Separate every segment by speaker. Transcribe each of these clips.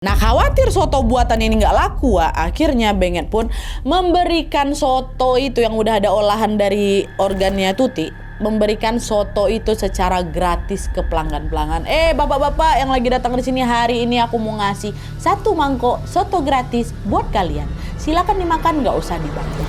Speaker 1: Nah, khawatir soto buatan ini nggak laku, akhirnya Benget pun memberikan soto itu yang udah ada olahan dari organnya Tuti, memberikan soto itu secara gratis ke pelanggan-pelanggan. Bapak-bapak yang lagi datang di sini hari ini, aku mau ngasih 1 mangkok soto gratis buat kalian. Silakan dimakan, nggak usah dibantu.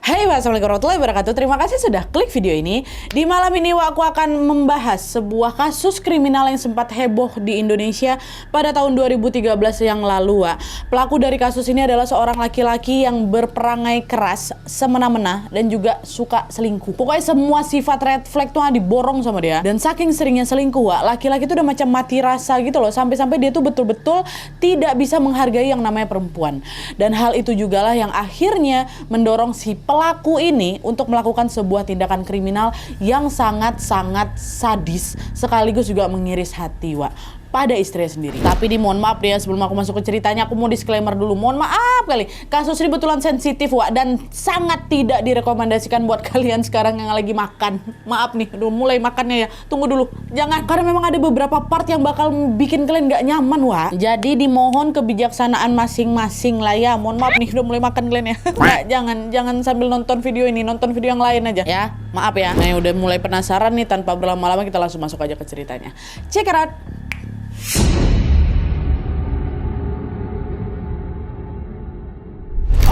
Speaker 1: Hai, assalamualaikum warahmatullahi wabarakatuh. Terima kasih sudah klik video ini. Di malam ini aku akan membahas sebuah kasus kriminal yang sempat heboh di Indonesia pada tahun 2013 yang lalu. Pelaku dari kasus ini adalah seorang laki-laki yang berperangai keras, semena-mena, dan juga suka selingkuh. Pokoknya semua sifat red flag tuh diborong sama dia. Dan saking seringnya selingkuh, laki-laki itu udah macam mati rasa gitu loh. Sampai-sampai dia tuh betul-betul tidak bisa menghargai yang namanya perempuan. Dan hal itu jugalah yang akhirnya mendorong si pelaku ini untuk melakukan sebuah tindakan kriminal yang sangat-sangat sadis sekaligus juga mengiris hati pada istrinya sendiri. Tapi nih mohon maaf ya, sebelum aku masuk ke ceritanya aku mau disclaimer dulu. Mohon maaf kali, kasus ini betulan sensitif dan sangat tidak direkomendasikan buat kalian sekarang yang lagi makan. Maaf nih, udah mulai makannya ya. Tunggu dulu, jangan, karena memang ada beberapa part yang bakal bikin kalian gak nyaman Jadi dimohon kebijaksanaan masing-masing lah ya. Mohon maaf nih, udah mulai makan kalian ya. Jangan sambil nonton video ini, nonton video yang lain aja ya. Maaf ya. Nah, udah mulai penasaran nih, tanpa berlama-lama kita langsung masuk aja ke ceritanya. Check it out.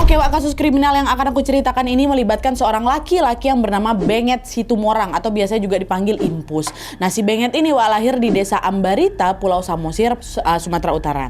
Speaker 1: Oke, kasus kriminal yang akan aku ceritakan ini melibatkan seorang laki-laki yang bernama Benget Situmorang atau biasanya juga dipanggil Impus. Nah, si Benget ini lahir di desa Ambarita, Pulau Samosir, Sumatera Utara.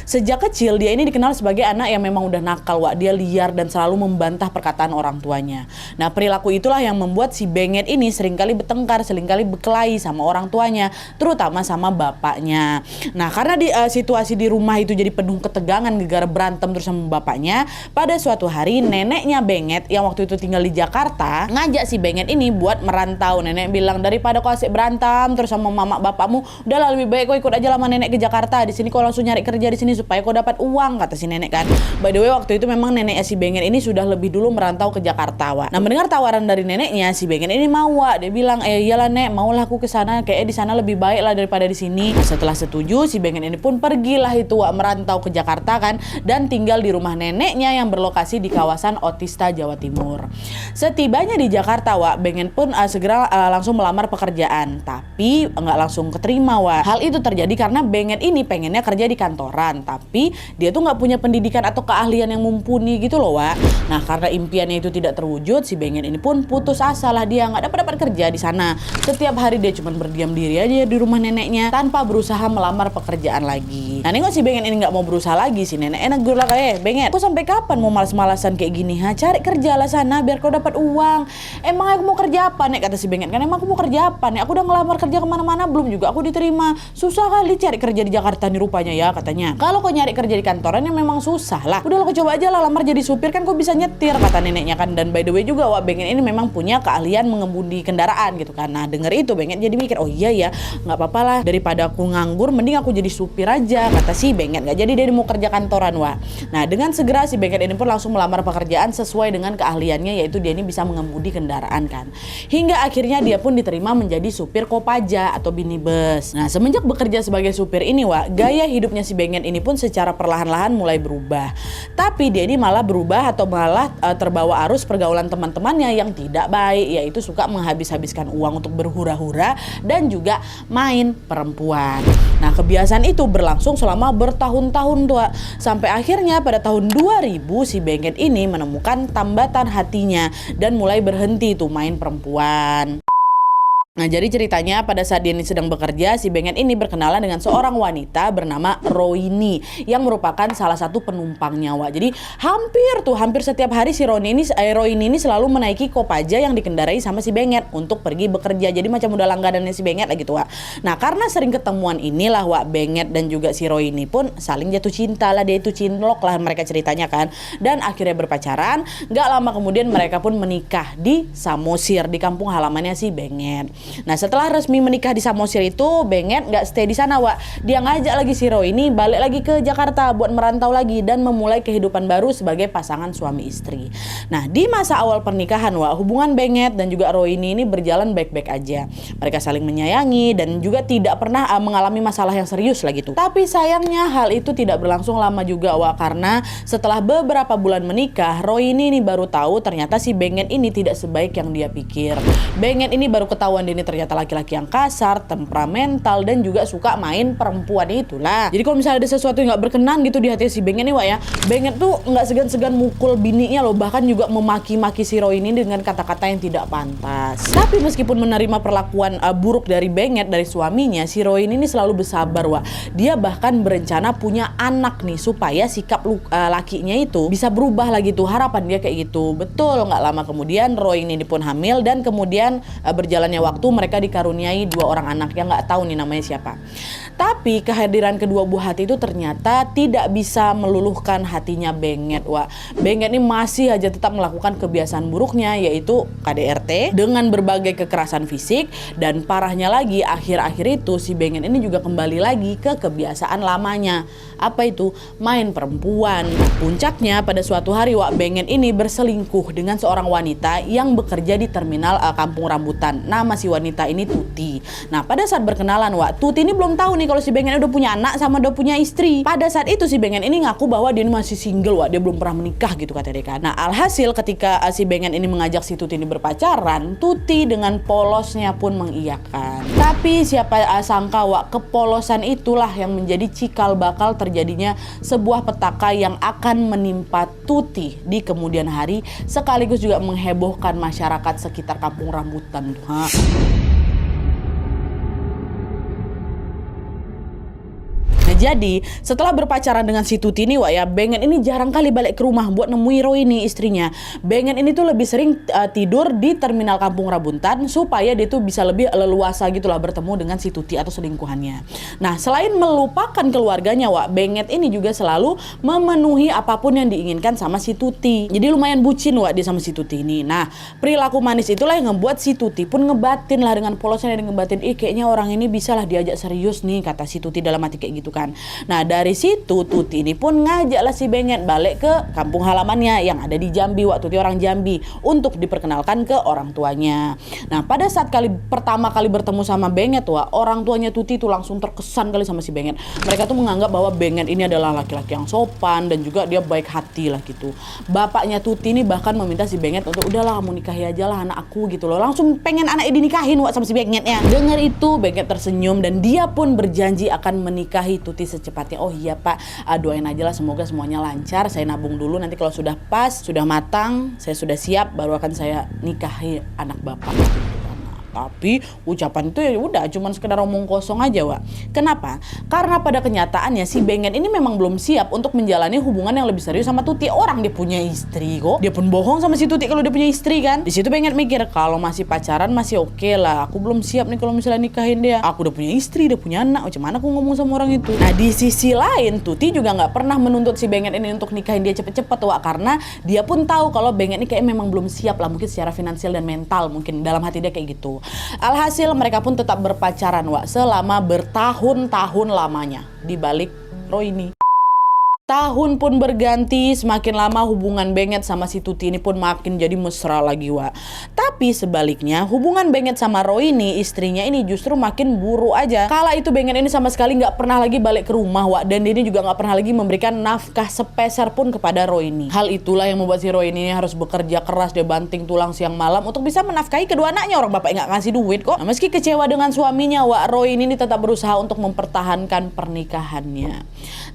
Speaker 1: Sejak kecil dia ini dikenal sebagai anak yang memang udah nakal, Dia liar dan selalu membantah perkataan orang tuanya. Nah, perilaku itulah yang membuat si Benget ini seringkali bertengkar, seringkali berkelahi sama orang tuanya, terutama sama bapaknya. Nah, karena situasi di rumah itu jadi penuh ketegangan gara-gara berantem terus sama bapaknya, pada suatu hari neneknya Benget yang waktu itu tinggal di Jakarta ngajak si Benget ini buat merantau. Nenek bilang, daripada kau asik berantem terus sama mama bapakmu, udahlah lebih baik kau ikut aja lama nenek ke Jakarta. Di sini kau langsung nyari kerja di sini supaya kau dapat uang, kata si nenek kan. By the way, waktu itu memang neneknya si Benget ini sudah lebih dulu merantau ke Jakarta Nah, mendengar tawaran dari neneknya, si Benget ini mau Dia bilang, iyalah nek, maulah aku ke sana, kayak di sana lebih baik lah daripada di sini. Nah, setelah setuju, si Benget ini pun pergilah itu merantau ke Jakarta kan, dan tinggal di rumah neneknya yang berlokasi di kawasan Otista, Jawa Timur. Setibanya di Jakarta, Benget pun segera langsung melamar pekerjaan, tapi nggak langsung keterima, Hal itu terjadi karena Benget ini pengennya kerja di kantoran, tapi dia tuh nggak punya pendidikan atau keahlian yang mumpuni gitu loh, Nah, karena impiannya itu tidak terwujud, si Benget ini pun putus asa lah, dia nggak dapat kerja di sana. Setiap hari dia cuma berdiam diri aja di rumah neneknya tanpa berusaha melamar pekerjaan lagi. Nah, nengok si Benget ini nggak mau berusaha lagi, si nenek enak gue lah, Benget, aku sampai kapan mau malas-malasan kayak gini? Cari kerja lah sana biar kau dapat uang. Emang aku mau kerja apa, Nek? Kata si Benget kan, emang aku mau kerja apa, Nek? Aku udah ngelamar kerja kemana-mana belum juga aku diterima. Susah kali cari kerja di Jakarta nih rupanya ya, katanya. Kalau kau nyari kerja di kantoran yang memang susah lah. Udah kau coba aja lah lamar jadi supir, kan kau bisa nyetir, kata neneknya kan. Dan by the way juga Benget ini memang punya keahlian mengemudi kendaraan gitu kan. Nah, denger itu Benget jadi mikir, oh iya ya, nggak apa-apa lah, daripada aku nganggur mending aku jadi supir aja, kata si Benget. Nggak jadi dia mau kerja kantoran, Nah, dengan segera si Benget ini pun langsung melamar pekerjaan sesuai dengan keahliannya, yaitu dia ini bisa mengemudi kendaraan kan. Hingga akhirnya dia pun diterima menjadi supir Kopaja atau minibus. Nah, semenjak bekerja sebagai supir ini, gaya hidupnya si Benget ini pun secara perlahan-lahan mulai berubah. Tapi dia ini malah berubah atau malah terbawa arus pergaulan teman-temannya yang tidak baik, yaitu suka menghabis-habiskan uang untuk berhura-hura dan juga main perempuan. Nah, kebiasaan itu berlangsung selama bertahun-tahun sampai akhirnya pada tahun 2000 si Benget ini menemukan tambatan hatinya dan mulai berhenti main perempuan. Nah, jadi ceritanya pada saat dia ini sedang bekerja, si Benget ini berkenalan dengan seorang wanita bernama Roini yang merupakan salah satu penumpangnya, Jadi hampir setiap hari si Roini ini selalu menaiki Kopaja yang dikendarai sama si Benget untuk pergi bekerja. Jadi macam udah langganannya si Benget lah gitu, Nah, karena sering ketemuan inilah, Benget dan juga si Roini pun saling jatuh cinta lah, dia itu cinlok lah mereka ceritanya kan. Dan akhirnya berpacaran. Gak lama kemudian mereka pun menikah di Samosir, di kampung halamannya si Benget. Nah setelah resmi menikah di Samosir itu, Benget nggak stay di sana Wak. Dia ngajak lagi si Roy ini balik lagi ke Jakarta buat merantau lagi dan memulai kehidupan baru sebagai pasangan suami istri. Nah di masa awal pernikahan Wak, hubungan Benget dan juga Roy ini berjalan baik-baik aja. Mereka saling menyayangi dan juga tidak pernah mengalami masalah yang serius lah gitu. Tapi sayangnya hal itu tidak berlangsung lama juga Wak, karena setelah beberapa bulan menikah, Roy ini baru tahu ternyata si Benget ini tidak sebaik yang dia pikir. Benget ini baru ketahuan dia ini ternyata laki-laki yang kasar, temperamental, dan juga suka main perempuan itulah. Jadi kalau misalnya ada sesuatu yang nggak berkenan gitu di hati si Benget nih Wak ya, Benget tuh nggak segan-segan mukul bininya loh, bahkan juga memaki-maki si Roy ini dengan kata-kata yang tidak pantas. Tapi meskipun menerima perlakuan buruk dari Benget, dari suaminya, si Roy ini selalu bersabar Wak. Dia bahkan berencana punya anak nih supaya sikap lakinya itu bisa berubah lagi tuh, harapan dia kayak gitu. Betul, nggak lama kemudian Roy ini pun hamil dan kemudian berjalannya waktu mereka dikaruniai 2 orang anak yang nggak tahu nih namanya siapa. Tapi kehadiran kedua buah hati itu ternyata tidak bisa meluluhkan hatinya Benget Wak. Benget ini masih aja tetap melakukan kebiasaan buruknya, yaitu KDRT dengan berbagai kekerasan fisik, dan parahnya lagi akhir-akhir itu si Benget ini juga kembali lagi ke kebiasaan lamanya. Apa itu? Main perempuan. Puncaknya pada suatu hari Wak, Benget ini berselingkuh dengan seorang wanita yang bekerja di terminal Kampung Rambutan. Nama si wanita ini Tuti. Nah pada saat berkenalan Wak, Tuti ini belum tahu nih kalau si Benget udah punya anak sama udah punya istri. Pada saat itu si Benget ini ngaku bahwa dia ini masih single Wak, dia belum pernah menikah gitu kata dia kan. Nah alhasil ketika si Benget ini mengajak si Tuti ini berpacaran, Tuti dengan polosnya pun mengiyakan. Tapi siapa sangka Wak, kepolosan itulah yang menjadi cikal bakal terjadinya sebuah petaka yang akan menimpa Tuti di kemudian hari, sekaligus juga menghebohkan masyarakat sekitar Kampung Rambutan. Jadi setelah berpacaran dengan si Tuti ini Wak ya, Benget ini jarang kali balik ke rumah buat nemui Roy ini istrinya. Benget ini tuh lebih sering tidur di terminal Kampung Rambutan supaya dia tuh bisa lebih leluasa gitulah bertemu dengan si Tuti atau selingkuhannya. Nah selain melupakan keluarganya Wak, Benget ini juga selalu memenuhi apapun yang diinginkan sama si Tuti. Jadi lumayan bucin Wak dia sama si Tuti ini. Nah perilaku manis itulah yang ngebuat si Tuti pun ngebatin lah, dengan polosnya dia ngebatin, kayaknya orang ini bisa lah diajak serius nih, kata si Tuti dalam hati kayak gitu kan. Nah dari situ Tuti ini pun ngajaklah si Benget balik ke kampung halamannya yang ada di Jambi Wak. Tuti orang Jambi, untuk diperkenalkan ke orang tuanya. Nah pada saat pertama kali bertemu sama Benget Wak, orang tuanya Tuti itu langsung terkesan kali sama si Benget. Mereka tuh menganggap bahwa Benget ini adalah laki-laki yang sopan dan juga dia baik hati lah gitu. Bapaknya Tuti ini bahkan meminta si Benget untuk udahlah kamu nikahi aja lah anak aku gitu loh. Langsung pengen anaknya dinikahin Wak sama si Bengetnya. Dengar itu Benget tersenyum dan dia pun berjanji akan menikahi Tuti secepatnya. Oh iya Pak, doain aja lah semoga semuanya lancar. Saya nabung dulu, nanti kalau sudah pas, sudah matang, saya sudah siap, baru akan saya nikahi anak Bapak. Tapi ucapan itu ya udah cuman sekedar omong kosong aja Wak. Kenapa? Karena pada kenyataannya si Benget ini memang belum siap untuk menjalani hubungan yang lebih serius sama Tuti. Orang dia punya istri kok. Dia pun bohong sama si Tuti kalau dia punya istri kan. Di situ Benget mikir kalau masih pacaran masih oke lah. Aku belum siap nih kalau misalnya nikahin dia. Aku udah punya istri, udah punya anak. Macam mana aku ngomong sama orang itu? Nah di sisi lain Tuti juga nggak pernah menuntut si Benget ini untuk nikahin dia cepet-cepet Wak, karena dia pun tahu kalau Benget ini kayak memang belum siap lah, mungkin secara finansial dan mental, mungkin dalam hati dia kayak gitu. Alhasil mereka pun tetap berpacaran Wak selama bertahun-tahun lamanya di balik Roy ini. Tahun pun berganti, semakin lama hubungan Benget sama si Tuti ini pun makin jadi mesra lagi Wak. Tapi sebaliknya hubungan Benget sama Roy ini, istrinya ini justru makin buruk aja. Kala itu Benget ini sama sekali nggak pernah lagi balik ke rumah Wak, dan dia ini juga nggak pernah lagi memberikan nafkah sepeser pun kepada Roy ini. Hal itulah yang membuat si Roy ini harus bekerja keras, dia banting tulang siang malam untuk bisa menafkahi kedua anaknya. Orang bapak nggak ngasih duit kok. Nah, meski kecewa dengan suaminya Wak, Roy ini tetap berusaha untuk mempertahankan pernikahannya.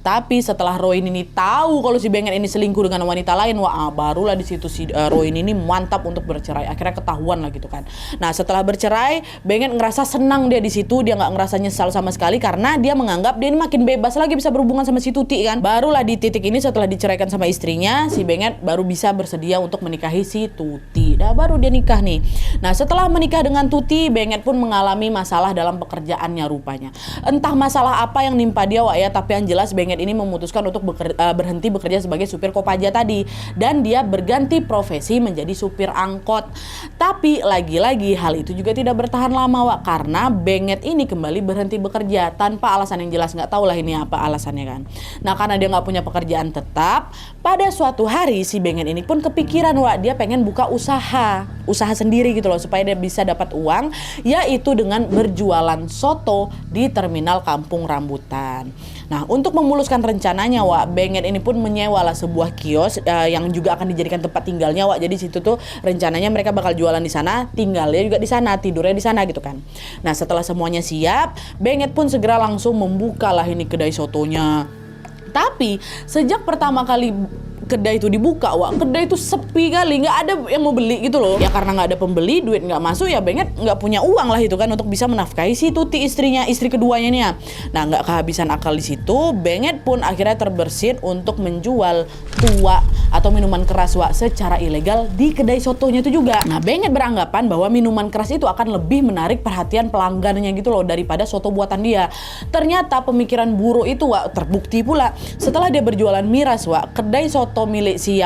Speaker 1: Tapi setelah Roy ini tahu kalau si Benget ini selingkuh dengan wanita lain, wah barulah di situ si Roy ini mantap untuk bercerai. Akhirnya ketahuan lah gitu kan. Nah setelah bercerai, Benget ngerasa senang dia di situ, dia nggak ngerasa nyesal sama sekali karena dia menganggap dia ini makin bebas lagi bisa berhubungan sama si Tuti kan. Barulah di titik ini setelah diceraikan sama istrinya, si Benget baru bisa bersedia untuk menikahi si Tuti. Nah baru dia nikah nih. Nah setelah menikah dengan Tuti, Benget pun mengalami masalah dalam pekerjaannya rupanya. Entah masalah apa yang nimpa dia Wak ya, tapi yang jelas Benget ini memutuskan untuk berhenti bekerja sebagai supir Kopaja tadi, dan dia berganti profesi menjadi supir angkot. Tapi lagi-lagi hal itu juga tidak bertahan lama, Wak, karena Benget ini kembali berhenti bekerja tanpa alasan yang jelas. Nggak tahu lah ini apa alasannya kan. Nah, karena dia nggak punya pekerjaan tetap, pada suatu hari si Benget ini pun kepikiran, Wak, dia pengen buka usaha sendiri gitu loh, supaya dia bisa dapat uang, yaitu dengan berjualan soto di terminal Kampung Rambutan. Nah, untuk memuluskan rencananya, Wak, Benget ini pun menyewalah sebuah kios yang juga akan dijadikan tempat tinggalnya, Wak. Jadi situ tuh rencananya mereka bakal jualan di sana, tinggalnya juga di sana, tidurnya di sana gitu kan. Nah, setelah semuanya siap, Benget pun segera langsung membukalah ini kedai sotonya. Tapi sejak pertama kali kedai itu dibuka, Wak, kedai itu sepi kali, nggak ada yang mau beli gitu loh. Ya karena nggak ada pembeli, duit nggak masuk, ya Benget nggak punya uang lah itu kan untuk bisa menafkahi si Tuti, istri keduanya nih ya. Nah, nggak kehabisan akal di situ, Benget pun akhirnya terbersit untuk menjual tua atau minuman keras, Wak, secara ilegal di kedai sotonya itu juga. Nah, Benget beranggapan bahwa minuman keras itu akan lebih menarik perhatian pelanggannya gitu loh daripada soto buatan dia. Ternyata pemikiran buruk itu, Wak, terbukti pula setelah dia berjualan miras, Wak. Kedai soto milik si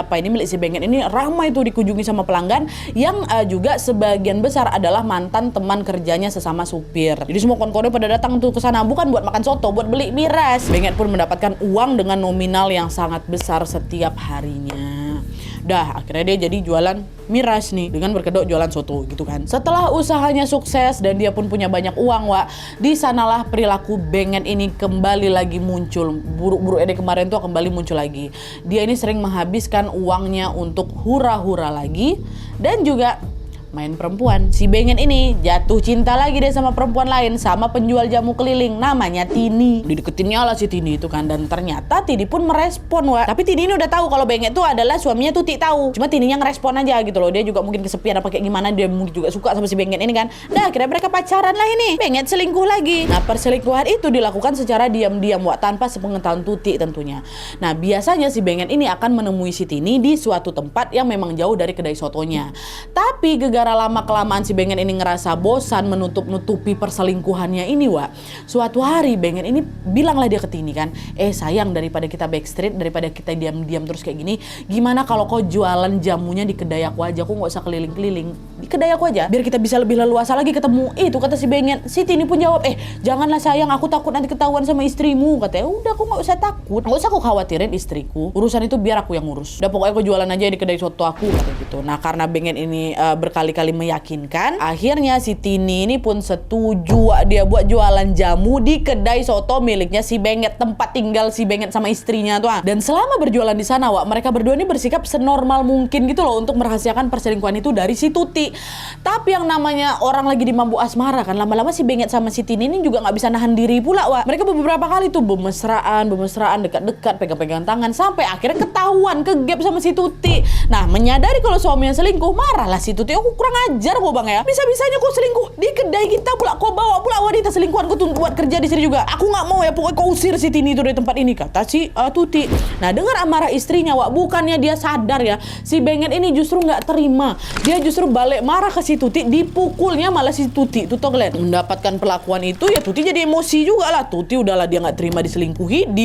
Speaker 1: Benget ini ramai tuh dikunjungi sama pelanggan yang juga sebagian besar adalah mantan teman kerjanya sesama supir. Jadi semua kon-konnya pada datang tuh ke sana bukan buat makan soto, buat beli miras. Benget pun mendapatkan uang dengan nominal yang sangat besar setiap harinya. Dah, akhirnya dia jadi jualan miras nih dengan berkedok jualan soto gitu kan. Setelah usahanya sukses dan dia pun punya banyak uang, Wak, di sanalah perilaku Benget ini kembali lagi muncul. Buruk-buruk dia kemarin tuh kembali muncul lagi. Dia ini sering menghabiskan uangnya untuk hura-hura lagi dan juga main perempuan. Si Benget ini jatuh cinta lagi deh sama perempuan lain, sama penjual jamu keliling namanya Tini. Dideketinnya lah si Tini itu kan, dan ternyata Tini pun merespon, Wak. Tapi Tini ini udah tahu kalau Benget itu adalah suaminya Tuti, tahu. Cuma Tininya ngerespon aja gitu loh. Dia juga mungkin kesepian apa kayak gimana, dia mungkin juga suka sama si Benget ini kan. Nah, akhirnya mereka pacaran lah ini. Benget selingkuh lagi. Nah, perselingkuhan itu dilakukan secara diam-diam, Wak, tanpa sepengetahuan Tuti tentunya. Nah, biasanya si Benget ini akan menemui si Tini di suatu tempat yang memang jauh dari kedai sotonya. Tapi gara lama-kelamaan si Benget ini ngerasa bosan menutupi perselingkuhannya ini, Wak. Suatu hari Benget ini bilanglah dia ke Tini kan, sayang, daripada kita backstreet, daripada kita diam-diam terus kayak gini, gimana kalau kau jualan jamunya di kedai aku aja, aku nggak usah keliling-keliling, di kedai aku aja, biar kita bisa lebih leluasa lagi ketemu. Itu kata si Benget. Si Tini pun jawab, janganlah sayang, aku takut nanti ketahuan sama istrimu. Katanya, udah, aku nggak usah takut, nggak usah aku khawatirin istriku, urusan itu biar aku yang ngurus. Udah, pokoknya aku jualan aja di kedai soto aku, kata gitu. Nah, karena Benget ini berkali-kali meyakinkan, akhirnya si Tini ini pun setuju dia buat jualan jamu di kedai soto miliknya si Benget, tempat tinggal si Benget sama istrinya tuh. Dan selama berjualan di sana, Wak, mereka berdua ini bersikap senormal mungkin gitu loh untuk merahasiakan perselingkuhan itu dari si Tuti. Tapi yang namanya orang lagi di mampu asmara kan, lama-lama si Benget sama si Tini ini juga nggak bisa nahan diri pula, Wak. Mereka beberapa kali tuh bermesraan, dekat-dekat, pegang-pegang tangan, sampai akhirnya ketahuan kegap sama si Tuti. Nah, menyadari kalau suaminya selingkuh, marahlah si Tuti. Aku kurang ajar kok, Bang, ya. Bisa-bisanya kau selingkuh di kedai kita pula, kau bawa pula wanita selingkuhan kau tuh buat kerja di sini juga. Aku nggak mau ya, pokoknya kau usir si Tini itu dari tempat ini, kata si Tuti. Nah, dengar amarah istrinya, Wak, bukannya dia sadar ya, si Benget ini justru nggak terima. Dia justru balik marah ke si Tuti, dipukulnya malah si Tuti. Tuh toh kalian, mendapatkan perlakuan itu ya Tuti jadi emosi juga lah. Tuti udahlah dia nggak terima diselingkuhi,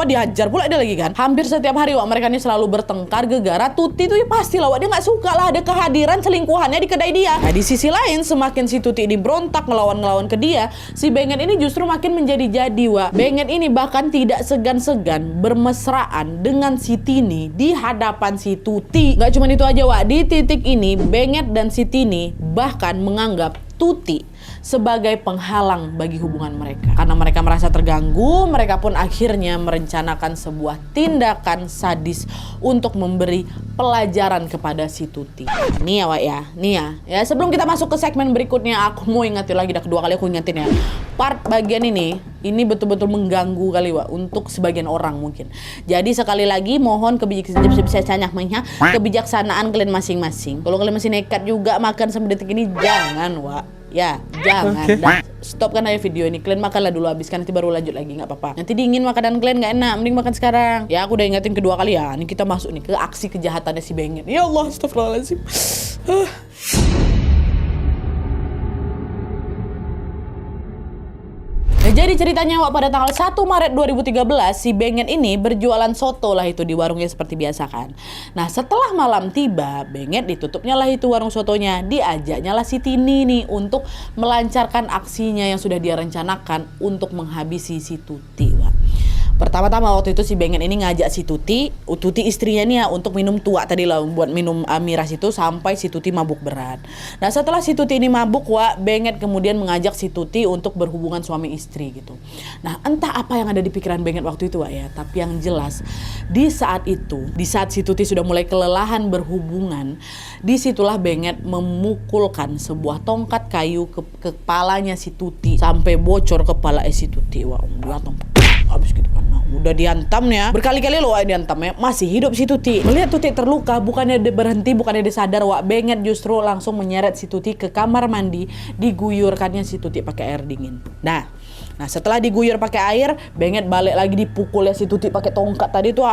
Speaker 1: dihajar pula dia lagi kan. Hampir setiap hari, Wak, mereka ini selalu bertengkar gara Tuti tuh ya pasti lah, Wak, dia nggak suka lah ada kehadiran selingkuhannya di kedai dia. Nah, di sisi lain, semakin si Tuti ini berontak ngelawan ke dia, si Benget ini justru makin menjadi-jadi, Wak. Benget ini bahkan tidak segan-segan bermesraan dengan si Tini di hadapan si Tuti. Gak cuma itu aja, Wak. Di titik ini, Benget dan si Tini bahkan menganggap Tuti sebagai penghalang bagi hubungan mereka. Karena mereka merasa terganggu, mereka pun akhirnya merencanakan sebuah tindakan sadis untuk memberi pelajaran kepada si Tuti. Nih ya, Wak, ya. Nih ya. Sebelum kita masuk ke segmen berikutnya, aku mau ingetin lagi, dah kedua kali aku ingetin ya. Part bagian ini betul-betul mengganggu kali, Wak, untuk sebagian orang mungkin. Jadi sekali lagi mohon kebijaksanaan kalian masing-masing. Kalau kalian masih nekat juga makan sampai detik ini, jangan, Wak. Ya, jangan. Okay. Stopkan aja video ini. Kalian makanlah dulu, habiskan, nanti baru lanjut lagi, nggak apa-apa. Nanti dingin makanan kalian nggak enak, mending makan sekarang. Ya, aku udah ingetin kedua kali ya. Ini kita masuk nih ke aksi kejahatannya si Benget. Ya Allah, astagfirullahaladzim. Jadi ceritanya Wak, pada tanggal 1 Maret 2013 si Benget ini berjualan soto lah itu di warungnya seperti biasa kan. Nah setelah malam tiba, Benget ditutupnya lah itu warung sotonya. Diajaknya lah si Tini nih untuk melancarkan aksinya yang sudah dia rencanakan untuk menghabisi si Tuti, Wak. Pertama-tama waktu itu si Benget ini ngajak si Tuti istrinya nih ya, untuk minum tua tadi lah, buat minum miras itu sampai si Tuti mabuk berat. Nah setelah si Tuti ini mabuk, Wak, Benget kemudian mengajak si Tuti untuk berhubungan suami istri gitu. Nah entah apa yang ada di pikiran Benget waktu itu, Wak ya, tapi yang jelas di saat si Tuti sudah mulai kelelahan berhubungan, disitulah Benget memukulkan sebuah tongkat kayu ke kepalanya si Tuti sampai bocor kepala si Tuti. Wah, habis gitu kan. Nah, udah diantam ya. Berkali-kali loh diantam ya. Masih hidup si Tuti. Melihat Tuti terluka, bukannya dia berhenti, bukannya dia sadar, Wak, Benget justru langsung menyeret si Tuti ke kamar mandi, diguyurkannya si Tuti pakai air dingin. Nah setelah diguyur pakai air, Benget balik lagi dipukulnya si Tuti pakai tongkat tadi tuh,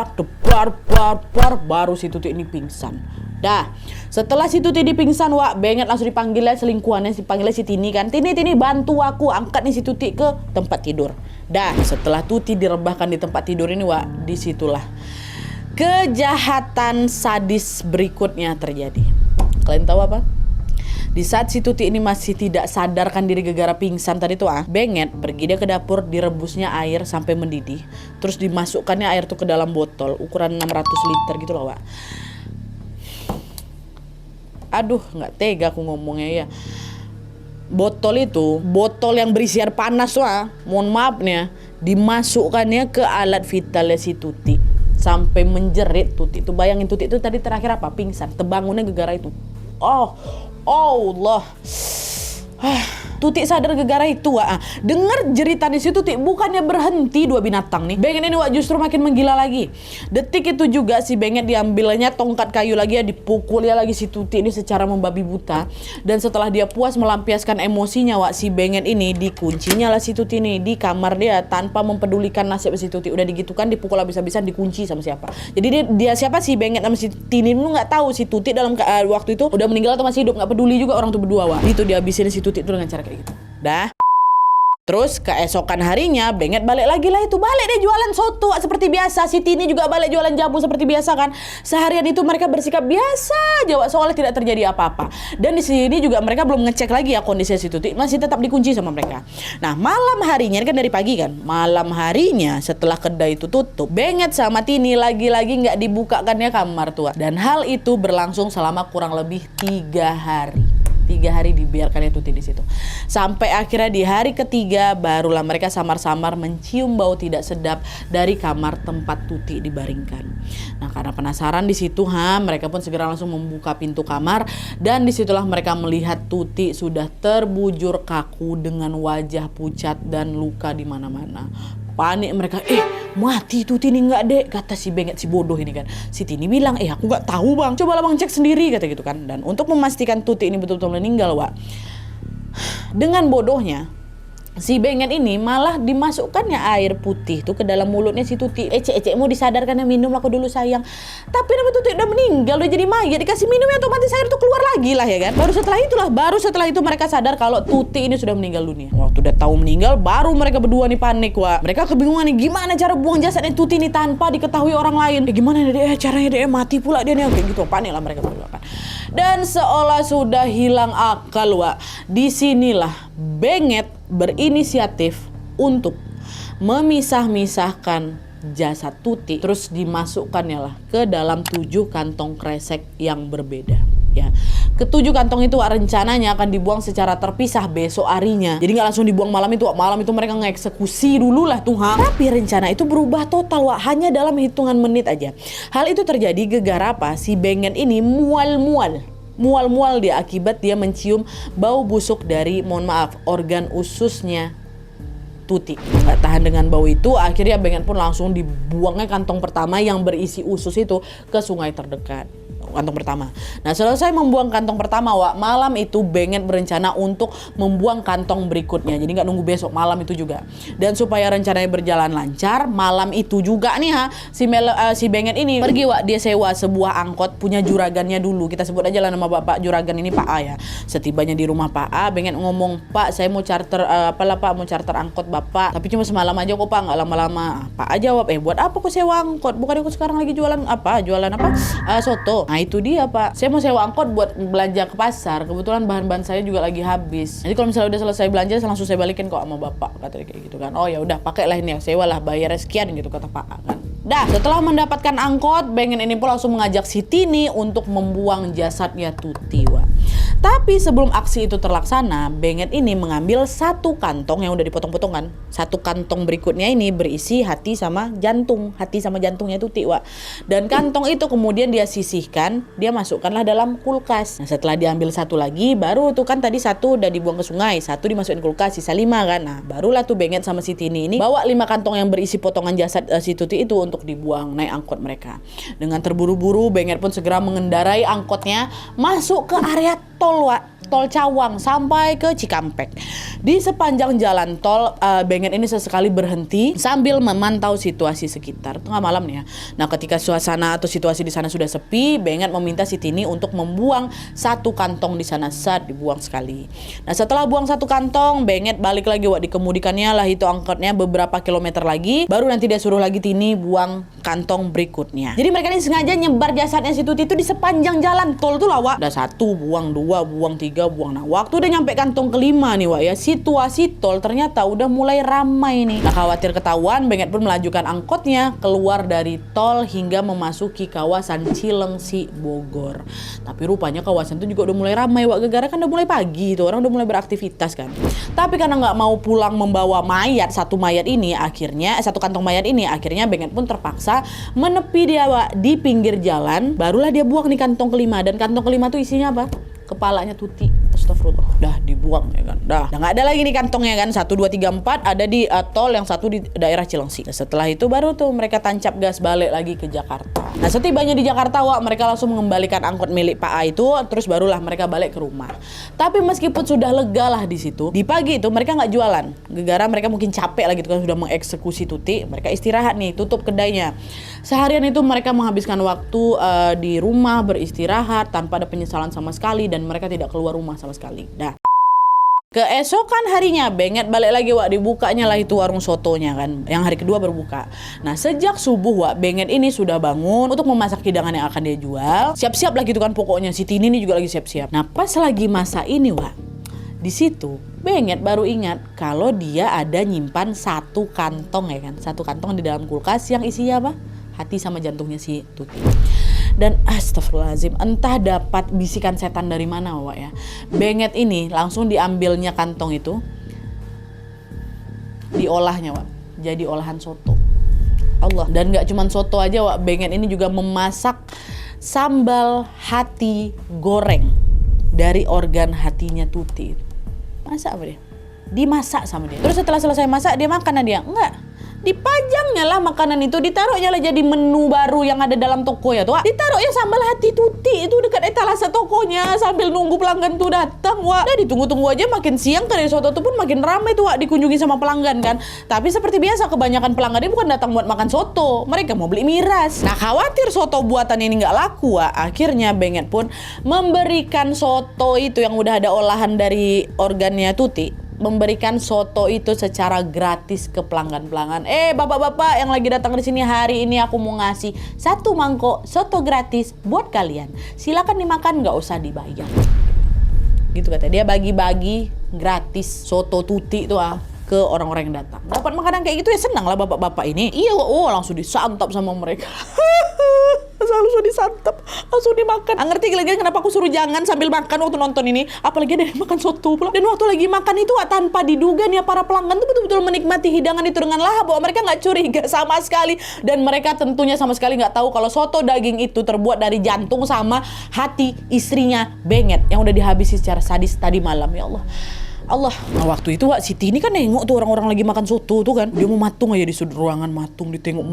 Speaker 1: baru si Tuti ini pingsan. Dah, setelah si Tuti dipingsan, Wak, Benget langsung dipanggilnya selingkuhannya, dipanggilnya si Tini kan. Tini bantu aku angkat nih si Tuti ke tempat tidur. Dah, setelah Tuti direbahkan di tempat tidur ini, Wak, disitulah kejahatan sadis berikutnya terjadi. Kalian tahu apa? Di saat si Tuti ini masih tidak sadarkan diri gara-gara pingsan tadi tuh, Benget pergi dia ke dapur, direbusnya air sampai mendidih, terus dimasukkannya air tuh ke dalam botol ukuran 600 liter gitu loh, Wak. Aduh, nggak tega aku ngomongnya ya. Botol yang berisi air panas, Wak, mohon maaf nih ya, dimasukkannya ke alat vitalnya si Tuti sampai menjerit Tuti itu. Bayangin Tuti itu tadi terakhir apa? Pingsan, terbangunnya gara-gara itu. Oh Allah. Tuti sadar gara-gara itu, Wak. Dengar jeritan di situ Tuti, bukannya berhenti dua binatang nih. Benget ini, Wak, justru makin menggila lagi. Detik itu juga si Benget diambilnya tongkat kayu lagi ya, dipukulnya lagi si Tuti ini secara membabi buta. Dan setelah dia puas melampiaskan emosinya, Wak, si Benget ini dikuncinya lah si Tuti nih di kamar dia tanpa mempedulikan nasib si Tuti. Udah digitukan dipukul habis-habisan, dikunci sama siapa. Jadi dia siapa, si Benget sama si Tini lu nggak tahu si Tuti dalam waktu itu udah meninggal atau masih hidup, nggak peduli juga orang tuh berdua, Wak. Itu dihabisin si Tuti itu dengan cara kayak gitu. Dah. Terus keesokan harinya Benget balik lagi lah itu, balik deh jualan soto seperti biasa. Si Tini juga balik jualan jamu seperti biasa kan. Seharian itu mereka bersikap biasa aja, soalnya tidak terjadi apa-apa. Dan di sini juga mereka belum ngecek lagi ya kondisi si Tuti, masih tetap dikunci sama mereka. Nah malam harinya, ini kan dari pagi kan, malam harinya setelah kedai itu tutup, Benget sama Tini lagi-lagi nggak dibukakannya kamar tua. Dan hal itu berlangsung selama kurang lebih 3 hari. 3 hari dibiarkannya Tuti di situ. Sampai akhirnya di hari ketiga barulah mereka samar-samar mencium bau tidak sedap dari kamar tempat Tuti dibaringkan. Nah karena penasaran di situ, mereka pun segera langsung membuka pintu kamar dan disitulah mereka melihat Tuti sudah terbujur kaku dengan wajah pucat dan luka di mana-mana. Panik mereka, mati Tuti nih nggak dek, kata si Benget si bodoh ini kan. Si Tini bilang, aku nggak tahu bang, cobalah bang cek sendiri, kata gitu kan. Dan untuk memastikan Tuti ini betul-betul meninggal, Wak, dengan bodohnya si Benget ini malah dimasukkannya air putih tuh ke dalam mulutnya si Tuti. Ece mau disadarkan ya, minum aku dulu sayang. Tapi nama Tuti udah meninggal, udah jadi mayat, dikasih minumnya otomatis air tuh keluar lagi lah ya kan. Baru setelah itu mereka sadar kalau Tuti ini sudah meninggal dunia. Waktu udah tahu meninggal, baru mereka berdua nih panik, Wak. Mereka kebingungan nih gimana cara buang jasadnya Tuti ini tanpa diketahui orang lain. Gimana nih caranya dia mati pula dia nih, kayak gitu. Panik lah mereka berdua kan. Dan seolah sudah hilang akal, Wak, disinilah Benget berinisiatif untuk memisah-misahkan jasad Tuti, terus dimasukkannya lah ke dalam 7 kantong kresek yang berbeda. Ya, ke-7 kantong itu rencananya akan dibuang secara terpisah besok harinya. Jadi nggak langsung dibuang malam itu. Malam itu mereka ngeksekusi dulu lah tuh. Tapi rencana itu berubah total, Wak, hanya dalam hitungan menit aja. Hal itu terjadi gara-gara apa? Si Benget ini mual-mual dia akibat dia mencium bau busuk dari, mohon maaf, organ ususnya Tuti. Nggak tahan dengan bau itu, akhirnya Benget pun langsung dibuangnya kantong pertama yang berisi usus itu ke sungai terdekat. kantong pertama. Nah selesai membuang kantong pertama Wak, malam itu Benget berencana untuk membuang kantong berikutnya. Jadi nggak nunggu besok, malam itu juga. Dan supaya rencananya berjalan lancar, malam itu juga nih si Benget ini pergi Wak, dia sewa sebuah angkot punya juragannya dulu. Kita sebut aja lah nama bapak juragan ini Pak A ya. Setibanya di rumah Pak A, Benget ngomong, "Pak, saya mau charter Pak, mau charter angkot Bapak. Tapi cuma semalam aja kok Pak, nggak lama-lama." Pak A jawab, "Buat apa kok sewa angkot? Bukan aku sekarang lagi jualan apa? Soto." Nah itu dia Pak, saya mau sewa angkot buat belanja ke pasar. Kebetulan bahan-bahan saya juga lagi habis. Jadi kalau misalnya udah selesai belanja langsung saya balikin kok sama Bapak, kata dia kayak gitu kan. "Oh ya udah, pakailah ini ya, sewalah, bayar sekian," gitu kata Pak A kan. Dah, setelah mendapatkan angkot, Benget ini pun langsung mengajak si Tini untuk membuang jasadnya Tuti Wak. Tapi sebelum aksi itu terlaksana, Benget ini mengambil satu kantong yang udah dipotong-potong kan. Satu kantong berikutnya ini berisi hati sama jantungnya Tuti Wak. Dan kantong itu kemudian dia sisihkan, dia masukkanlah dalam kulkas. Nah setelah diambil satu lagi, baru tuh kan tadi satu udah dibuang ke sungai, satu dimasukin kulkas, sisa 5 kan. Nah barulah tuh Benget sama si Tini ini bawa 5 kantong yang berisi potongan jasad si Tuti itu untuk dibuang naik angkot mereka. Dengan terburu-buru, Benget pun segera mengendarai angkotnya masuk ke area tol Wak, tol Cawang sampai ke Cikampek. Di sepanjang jalan tol, Benget ini sesekali berhenti sambil memantau situasi sekitar. Tengah malam nih ya. Nah ketika suasana atau situasi di sana sudah sepi, Benget meminta si Tini untuk membuang satu kantong di sana. Saat dibuang sekali. Nah setelah buang satu kantong, Benget balik lagi Wak, dikemudikannya lah itu angkotnya beberapa kilometer lagi. Baru nanti dia suruh lagi Tini buang kantong berikutnya. Jadi mereka ini sengaja nyebar jasadnya si Tuti itu di sepanjang jalan tol tuh lah Wak. Udah 1, buang 2, buang 3, buang. Nah waktu udah nyampe kantong kelima nih Wak ya, situasi tol ternyata udah mulai ramai nih. Nah khawatir ketahuan, Benget pun melanjutkan angkotnya keluar dari tol hingga memasuki kawasan Cilengsi Bogor. Tapi rupanya kawasan itu juga udah mulai ramai Wak, gara-gara kan udah mulai pagi tuh, orang udah mulai beraktivitas kan. Tapi karena nggak mau pulang membawa mayat, satu kantong mayat ini akhirnya Benget pun terpaksa menepi dia Wak di pinggir jalan. Barulah dia buang nih kantong kelima, dan kantong kelima tuh isinya apa? Kepalanya Tuti. Astagfirullah. Dah dibuang ya kan. Dah nggak ada lagi nih kantongnya kan. 1, 2, 3, 4 ada di tol, yang satu di daerah Cilengsi. Nah, setelah itu baru tuh mereka tancap gas balik lagi ke Jakarta. Nah setibanya di Jakarta Wak, mereka langsung mengembalikan angkot milik Pak A itu. Terus barulah mereka balik ke rumah. Tapi meskipun sudah lega lah di situ, di pagi itu mereka nggak jualan. Gara-gara mereka mungkin capek lagi tuh kan sudah mengeksekusi Tuti. Mereka istirahat nih, tutup kedainya. Seharian itu mereka menghabiskan waktu di rumah beristirahat tanpa ada penyesalan sama sekali, dan mereka tidak keluar rumah sama sekali. Dah. Keesokan harinya Benget balik lagi Wak, dibukanya lah itu warung sotonya kan, yang hari kedua berbuka. Nah sejak subuh Wak, Benget ini sudah bangun untuk memasak hidangan yang akan dia jual. Siap-siap lah gitu kan pokoknya, si Tini ini juga lagi siap-siap. Nah pas lagi masa ini Wak, di situ Benget baru ingat kalau dia ada nyimpan satu kantong ya kan, satu kantong di dalam kulkas yang isinya apa? Hati sama jantungnya si Tuti. Dan astagfirullahaladzim, entah dapat bisikan setan dari mana Wak ya, Benget ini langsung diambilnya kantong itu, diolahnya Wak, jadi olahan soto. Allah. Dan gak cuman soto aja Wak, Benget ini juga memasak sambal hati goreng dari organ hatinya Tuti. Masak apa dia? Dimasak sama dia. Terus setelah selesai masak dia makan dia? Enggak. Dipajangnya lah makanan itu, ditaruhnya lah jadi menu baru yang ada dalam toko ya tuh. Ditaruhnya sambal hati Tuti itu dekat etalase tokonya sambil nunggu pelanggan tuh datang Wak. Udah ditunggu-tunggu aja, makin siang kedai soto tuh pun makin ramai tuh Wak, dikunjungi sama pelanggan kan. Tapi seperti biasa kebanyakan pelanggan ini bukan datang buat makan soto, mereka mau beli miras. Nah khawatir soto buatan ini nggak laku Wak, akhirnya Benget pun memberikan soto itu yang udah ada olahan dari organnya Tuti, memberikan soto itu secara gratis ke pelanggan-pelanggan. Bapak-bapak yang lagi datang di sini hari ini, aku mau ngasih 1 mangkok soto gratis buat kalian. Silakan dimakan, nggak usah dibayar. Gitu katanya. Dia bagi-bagi gratis soto Tuti itu ke orang-orang yang datang. Dapat makanan kayak gitu ya senang lah bapak-bapak ini. Iya, langsung disantap sama mereka. Langsung disantap, langsung dimakan. Ngerti lagi kenapa aku suruh jangan sambil makan waktu nonton ini, apalagi ada yang makan soto pula. Dan waktu lagi makan itu tanpa diduga nih para pelanggan tuh betul-betul menikmati hidangan itu dengan lahap bahwa mereka nggak curiga sama sekali, dan mereka tentunya sama sekali nggak tahu kalau soto daging itu terbuat dari jantung sama hati istrinya Benget yang udah dihabisi secara sadis tadi malam. Ya Allah, Allah. Nah waktu itu Wak, Siti ini kan nengok tuh orang-orang lagi makan soto tuh kan. Dia mau matung aja di sudut ruangan, matung, ditengok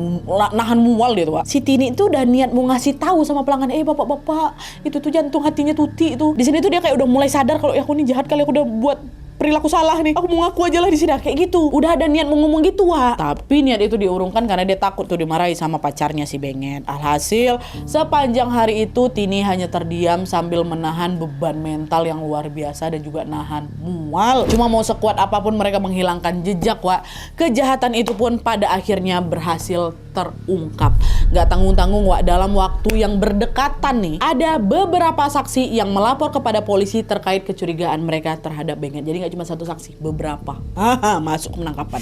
Speaker 1: nahan mual dia tuh Wak. Siti ini tuh udah niat mau ngasih tahu sama pelanggan, bapak-bapak, itu tuh jantung hatinya Tuti itu. Di sini tuh dia kayak udah mulai sadar kalau aku ini jahat kali, aku udah buat perilaku salah nih. Aku mau ngaku aja lah di sini kayak gitu. Udah ada niat mau ngomong gitu, Wak. Tapi niat itu diurungkan karena dia takut tuh dimarahi sama pacarnya si Benget. Alhasil, sepanjang hari itu Tini hanya terdiam sambil menahan beban mental yang luar biasa dan juga nahan mual. Cuma mau sekuat apapun mereka menghilangkan jejak, Wak. Kejahatan itu pun pada akhirnya berhasil terungkap. Gak tanggung-tanggung, Wak, dalam waktu yang berdekatan nih, ada beberapa saksi yang melapor kepada polisi terkait kecurigaan mereka terhadap Benget. Jadi cuma satu saksi, beberapa. Masuk penangkapan.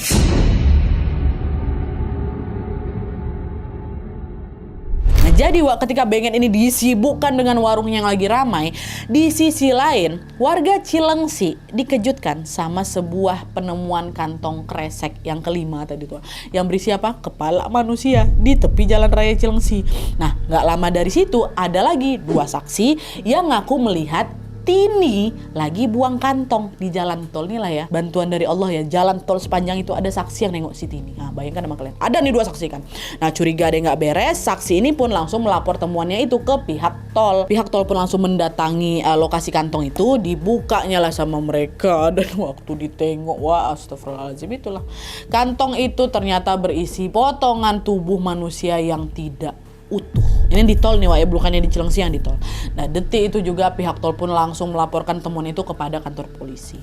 Speaker 1: Nah, jadi Wak, ketika Benget ini disibukkan dengan warung yang lagi ramai, di sisi lain warga Cilengsi dikejutkan sama sebuah penemuan kantong kresek yang kelima tadi tuh, yang berisi apa? Kepala manusia di tepi jalan raya Cilengsi. Nah, nggak lama dari situ ada lagi dua saksi yang ngaku melihat Tini lagi buang kantong di jalan tol. Nih lah ya, bantuan dari Allah ya, jalan tol sepanjang itu ada saksi yang nengok si Tini. Nah bayangkan sama kalian, ada nih dua saksi kan. Nah curiga ada yang nggak beres, saksi ini pun langsung melapor temuannya itu ke pihak tol. Pihak tol pun langsung mendatangi lokasi kantong itu, dibukanya lah sama mereka. Dan waktu ditengok, wah astagfirullahaladzim, itulah kantong itu ternyata berisi potongan tubuh manusia yang tidak utuh. Ini di tol nih Wak ya, bukannya di Cilengsi yang di tol. Nah detik itu juga pihak tol pun langsung melaporkan temuan itu kepada kantor polisi.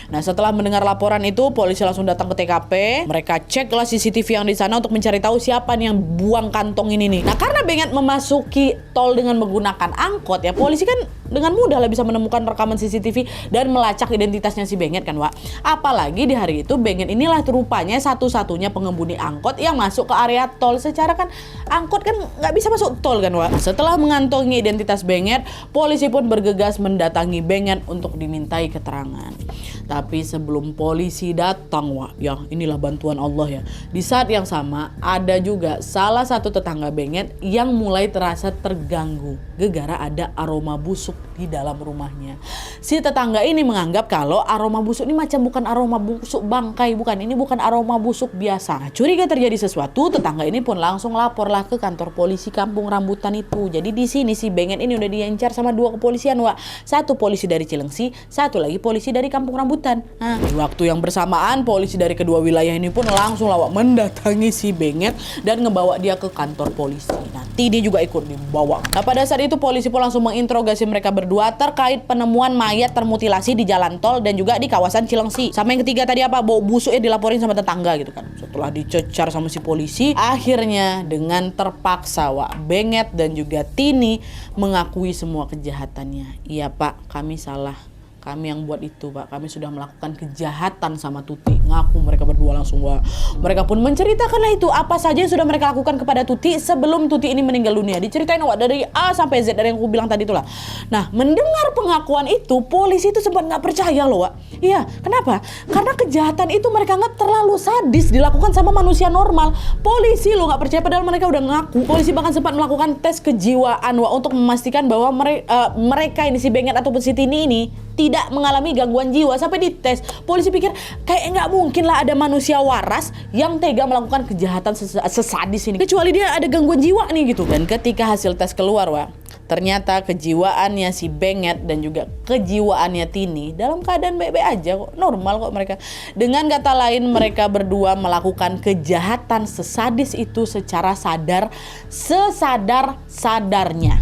Speaker 1: Nah setelah mendengar laporan itu, polisi langsung datang ke TKP. Mereka ceklah CCTV yang di sana untuk mencari tahu siapa nih yang buang kantong ini nih. Nah karena Benget memasuki tol dengan menggunakan angkot ya, polisi kan dengan mudah lah bisa menemukan rekaman CCTV dan melacak identitasnya si Benget kan Wak. Apalagi di hari itu Benget inilah rupanya satu-satunya pengemudi angkot yang masuk ke area tol. Secara kan angkot kan nggak bisa masuk tol kan Wak. Setelah mengantongi identitas Benget, polisi pun bergegas mendatangi Benget untuk dimintai keterangan. Tapi sebelum polisi datang Wak, ya inilah bantuan Allah ya. Di saat yang sama ada juga salah satu tetangga Benget yang mulai terasa terganggu gegara ada aroma busuk di dalam rumahnya. Si tetangga ini menganggap kalau aroma busuk ini macam bukan aroma busuk bangkai, bukan, ini bukan aroma busuk biasa. Nah, curiga terjadi sesuatu, tetangga ini pun langsung laporlah ke kantor polisi Kampung Rambutan itu. Jadi di sini si Benget ini udah diincar sama dua kepolisian Wak. Satu polisi dari Cilengsi, satu lagi polisi dari Kampung Rambutan. Nah, di waktu yang bersamaan polisi dari kedua wilayah ini pun langsung Wak mendatangi si Benget dan ngebawa dia ke kantor polisi. Nah, Tini juga ikut dibawa. Nah, pada saat itu polisi pun langsung menginterogasi mereka berdua terkait penemuan mayat termutilasi di jalan tol dan juga di kawasan Cilengsi. Sama yang ketiga tadi apa, bau busuknya dilaporin sama tetangga gitu kan. Setelah dicecar sama si polisi, akhirnya dengan terpaksa Wak, Benget dan juga Tini mengakui semua kejahatannya. Iya Pak, kami salah. Kami yang buat itu Pak, kami sudah melakukan kejahatan sama Tuti. Ngaku mereka berdua langsung Wak. Mereka pun menceritakanlah itu apa saja yang sudah mereka lakukan kepada Tuti sebelum Tuti ini meninggal dunia. Diceritain Wak dari A sampai Z, dari yang aku bilang tadi itulah. Nah mendengar pengakuan itu, polisi itu sempat gak percaya loh Wak. Iya, kenapa? Karena kejahatan itu mereka anggap terlalu sadis dilakukan sama manusia normal. Polisi loh gak percaya padahal mereka udah ngaku. Polisi bahkan sempat melakukan tes kejiwaan Wak untuk memastikan bahwa mereka ini si Benget ataupun si Tini ini tidak mengalami gangguan jiwa. Sampai dites, polisi pikir kayak nggak mungkin lah ada manusia waras yang tega melakukan kejahatan sesadis ini, kecuali dia ada gangguan jiwa nih gitu. Dan ketika hasil tes keluar Wak, ternyata kejiwaannya si Benget dan juga kejiwaannya Tini dalam keadaan baik-baik aja kok, normal kok mereka. Dengan kata lain, mereka berdua melakukan kejahatan sesadis itu secara sadar, sesadar-sadarnya.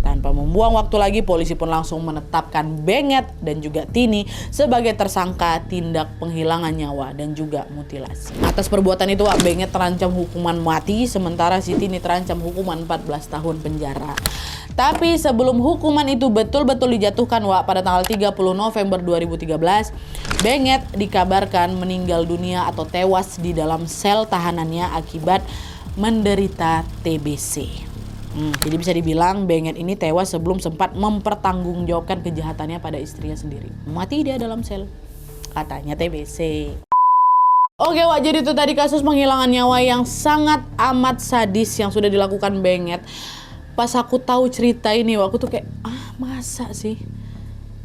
Speaker 1: Tanpa membuang waktu lagi, polisi pun langsung menetapkan Benget dan juga Tini sebagai tersangka tindak penghilangan nyawa dan juga mutilasi. Atas perbuatan itu Wak, Benget terancam hukuman mati, sementara si Tini terancam hukuman 14 tahun penjara. Tapi sebelum hukuman itu betul-betul dijatuhkan Wak, pada tanggal 30 November 2013, Benget dikabarkan meninggal dunia atau tewas di dalam sel tahanannya akibat menderita TBC. Jadi bisa dibilang Benget ini tewas sebelum sempat mempertanggungjawabkan kejahatannya pada istrinya sendiri. Mati dia dalam sel, katanya TBC. Oke Wak, jadi itu tadi kasus penghilangan nyawa yang sangat amat sadis yang sudah dilakukan Benget. Pas aku tahu cerita ini Wak, aku tuh kayak, masa sih?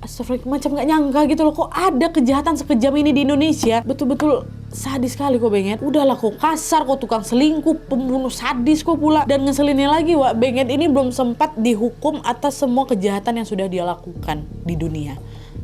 Speaker 1: astagfirullah, macam gak nyangka gitu loh, kok ada kejahatan sekejam ini di Indonesia. Betul-betul sadis sekali kok Benget. Udahlah kok kasar, kok tukang selingkuh, pembunuh sadis kok pula. Dan ngeselinnya lagi Wak, Benget ini belum sempat dihukum atas semua kejahatan yang sudah dia lakukan di dunia.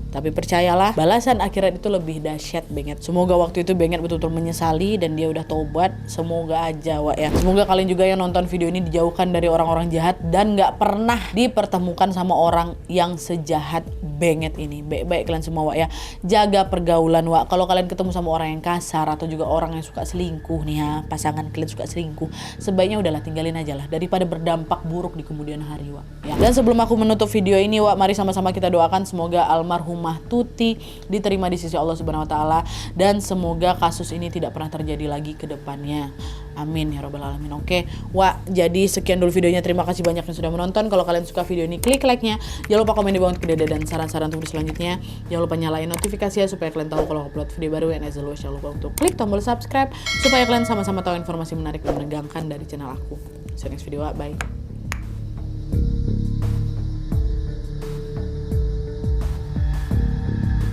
Speaker 1: Tapi percayalah, balasan akhirat itu lebih dahsyat Benget. Semoga waktu itu Benget betul-betul menyesali dan dia udah tobat. Semoga aja Wak ya. Semoga kalian juga yang nonton video ini dijauhkan dari orang-orang jahat dan gak pernah dipertemukan sama orang yang sejahat Benget ini. Baik-baik kalian semua Wak ya. Jaga pergaulan Wak. Kalau kalian ketemu sama orang yang kasar atau juga orang yang suka selingkuh nih ya, pasangan kalian suka selingkuh, sebaiknya udahlah tinggalin aja lah daripada berdampak buruk di kemudian hari Wak ya. Dan sebelum aku menutup video ini Wak, mari sama-sama kita doakan semoga almarhumah Tuti diterima di sisi Allah Subhanahu wa taala dan semoga kasus ini tidak pernah terjadi lagi ke depannya. Amin ya robbal alamin. Oke, Wak, jadi sekian dulu videonya. Terima kasih banyak yang sudah menonton. Kalau kalian suka video ini, klik like-nya. Jangan lupa komen di bawah untuk ide dan saran-saran untuk selanjutnya. Jangan lupa nyalain notifikasinya supaya kalian tahu kalau upload video baru. And as always, jangan lupa untuk klik tombol subscribe supaya kalian sama-sama tahu informasi menarik dan menegangkan dari channel aku. See you next video, Wak. Bye.